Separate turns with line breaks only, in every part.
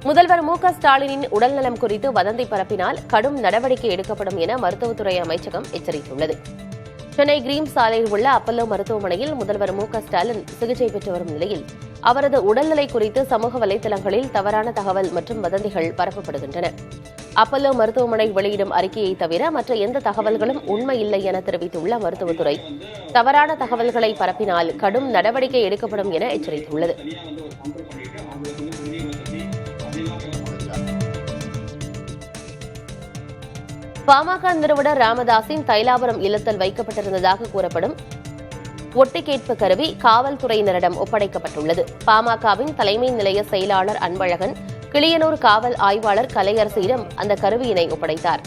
முதல்வர் ஸ்டாலினின் உடல்நலம் குறித்து வதந்தி பரப்பினால் கடும் நடவடிக்கை எடுக்கப்படும் என மருத்துவத்துறை அமைச்சகம் எச்சரித்துள்ளது. சென்னை கிரீம் சாலையில் உள்ள அப்பல்லோ மருத்துவமனையில் முதல்வர் ஸ்டாலின் சிகிச்சை பெற்று வரும் நிலையில் அவரது உடல்நிலை குறித்து சமூக வலைதளங்களில் தவறான தகவல் மற்றும் வதந்திகள் பரப்பப்படுகின்றன. அப்பல்லோ மருத்துவமனை வெளியிடும் அறிக்கையை தவிர மற்ற எந்த தகவல்களும் உண்மையில்லை என தெரிவித்துள்ள மருத்துவத்துறை தவறான தகவல்களை பரப்பினால் கடும் நடவடிக்கை எடுக்கப்படும் என எச்சரித்துள்ளது. பாமக நிறுவனர் ராமதாஸின் தைலாபுரம் இல்லத்தில் வைக்கப்பட்டிருந்ததாக கூறப்படும் ஒட்டுக்கேட்பு கருவி காவல்துறையினரிடம் ஒப்படைக்கப்பட்டுள்ளது. பாமகவின் தலைமை நிலைய செயலாளர் அன்பழகன் கிளியனூர் காவல் ஆய்வாளர் கலையரசியிடம் அந்த கருவியினை ஒப்படைத்தார்.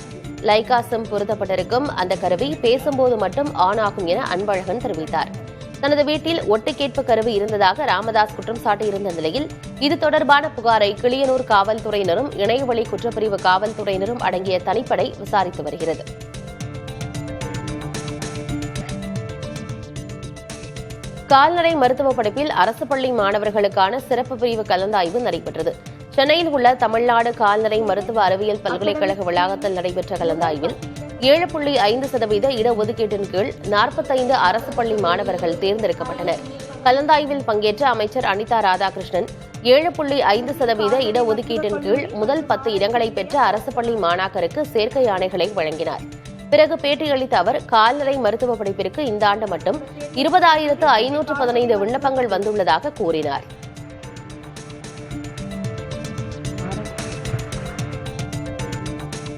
லைகா சிம் பொருத்தப்பட்டிருக்கும் அந்த கருவி பேசும்போது மட்டும் ஆன் ஆகும் என அன்பழகன் தெரிவித்தார். தனது வீட்டில் ஒட்டுக்கேட்பு கருவி இருந்ததாக ராமதாஸ் குற்றம் சாட்டியிருந்த நிலையில் இது தொடர்பான புகாரை கிளியனூர் காவல்துறையினரும் இணையவழி குற்றப்பிரிவு காவல்துறையினரும் அடங்கிய தனிப்படை விசாரித்து வருகிறது. கால்நடை மருத்துவ படிப்பில் அரசு பள்ளி மாணவர்களுக்கான சிறப்பு பிரிவு கலந்தாய்வு நடைபெற்றது. சென்னையில் உள்ள தமிழ்நாடு கால்நடை மருத்துவ அறிவியல் பல்கலைக்கழக வளாகத்தில் நடைபெற்ற கலந்தாய்வில் 7.5% இடஒதுக்கீட்டின் கீழ் 45 அரசு பள்ளி மாணவர்கள் தேர்ந்தெடுக்கப்பட்டனர். கலந்தாய்வில் பங்கேற்ற அமைச்சர் அனிதா ராதாகிருஷ்ணன் 7.5% இடஒதுக்கீட்டின் கீழ் முதல் 10 இடங்களை பெற்ற அரசு பள்ளி மாணாக்கருக்கு சேர்க்கை ஆணைகளை வழங்கினார். பிறகு பேட்டியளித்த அவர் கால்நடை மருத்துவ படிப்பிற்கு இந்த ஆண்டு மட்டும் 20,515 விண்ணப்பங்கள் வந்துள்ளதாக கூறினார்.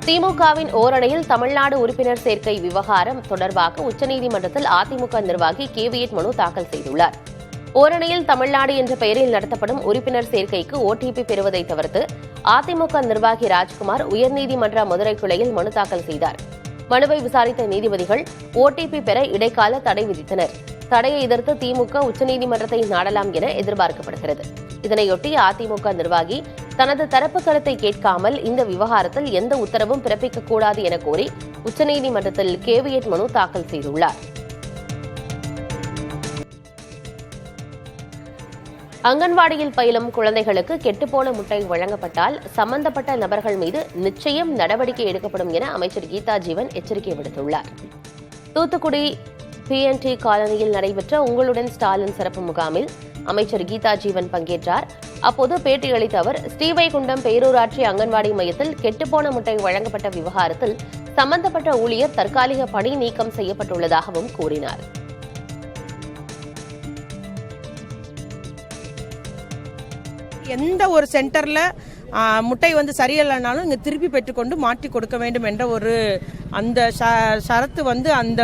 திமுகவின் ஓரணியில் தமிழ்நாடு உறுப்பினர் சேர்க்கை விவகாரம் தொடர்பாக உச்சநீதிமன்றத்தில் அதிமுக நிர்வாகி கேவியட் மனு தாக்கல் செய்துள்ளார். ஓரணியில் தமிழ்நாடு என்ற பெயரில் நடத்தப்படும் உறுப்பினர் சேர்க்கைக்கு ஓடிபி பெறுவதை தவிர்த்து அதிமுக நிர்வாகி ராஜ்குமார் உயர்நீதிமன்ற மதுரை கிளையில் மனு தாக்கல் செய்தார். மனுவை விசாரித்த நீதிபதிகள் ஓடிபி பெற இடைக்கால தடை விதித்தனர். தடையை எதிர்த்து திமுக உச்சநீதிமன்றத்தை நாடலாம் என எதிர்பார்க்கப்படுகிறது. இதனையொட்டி அதிமுக நிர்வாகி தனது தரப்பு கருத்தை கேட்காமல் இந்த விவகாரத்தில் எந்த உத்தரவும் பிறப்பிக்கக்கூடாது என கோரி உச்சநீதிமன்றத்தில் கேவியட் மனு தாக்கல் செய்துள்ளார். அங்கன்வாடியில் பயிலும் குழந்தைகளுக்கு கெட்டுப்போன முட்டை வழங்கப்பட்டால் சம்பந்தப்பட்ட நபர்கள் மீது நிச்சயம் நடவடிக்கை எடுக்கப்படும் என அமைச்சர் கீதா ஜீவன் எச்சரிக்கை விடுத்துள்ளார். தூத்துக்குடி PNT காலனியில் நடைபெற்ற உங்களுடன் ஸ்டாலின் சிறப்பு முகாமில் அமைச்சர் கீதா ஜீவன் பங்கேற்றார். அப்போது பேட்டியளித்த அவர் ஸ்ரீவைகுண்டம் பேரூராட்சி அங்கன்வாடி மையத்தில் கெட்டுப்போன முட்டை வழங்கப்பட்ட விவகாரத்தில் சம்பந்தப்பட்ட ஊழியர் தற்காலிக பணி நீக்கம் செய்யப்பட்டுள்ளதாகவும் கூறினார்.
எந்த ஒரு சென்டர்ல முட்டை சரியில்லைனாலும் இங்க திருப்பி பெற்றுக்கொண்டு மாற்றி கொடுக்க வேண்டும் என்ற அந்த ஷரத்து அந்த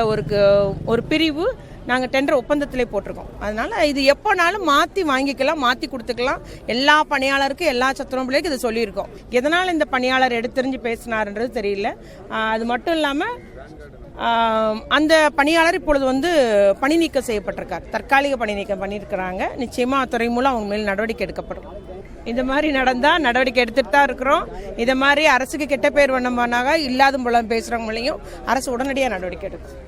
ஒரு பிரிவு நாங்க டெண்டர் ஒப்பந்தத்திலே போட்டிருக்கோம். அதனால இது எப்போனாலும் மாத்தி வாங்கிக்கலாம், மாத்தி கொடுத்துக்கலாம். எல்லா பணியாளருக்கும் எல்லா சத்துணவு பிள்ளைக்கும் இது சொல்லியிருக்கோம். எதனால இந்த பணியாளர் எடுத்தெறிஞ்சு பேசினார்ன்றது தெரியல. அது மட்டும் இல்லாம அந்த பணியாளர் இப்பொழுது பணி நீக்கம் செய்யப்பட்டிருக்கார். தற்காலிக பணி நீக்கம் பண்ணியிருக்கிறாங்க. நிச்சயமா துறை மூலம் அவங்க மேல் நடவடிக்கை எடுக்கப்படும். இந்த மாதிரி நடந்தா நடவடிக்கை எடுத்துட்டு தான் இருக்கிறோம். இதை மாதிரி அரசுக்கு கெட்ட பேர் பண்ணாங்க இல்லாத போல பேசுறவங்களையும் அரசு உடனடியாக நடவடிக்கை எடுக்கும்.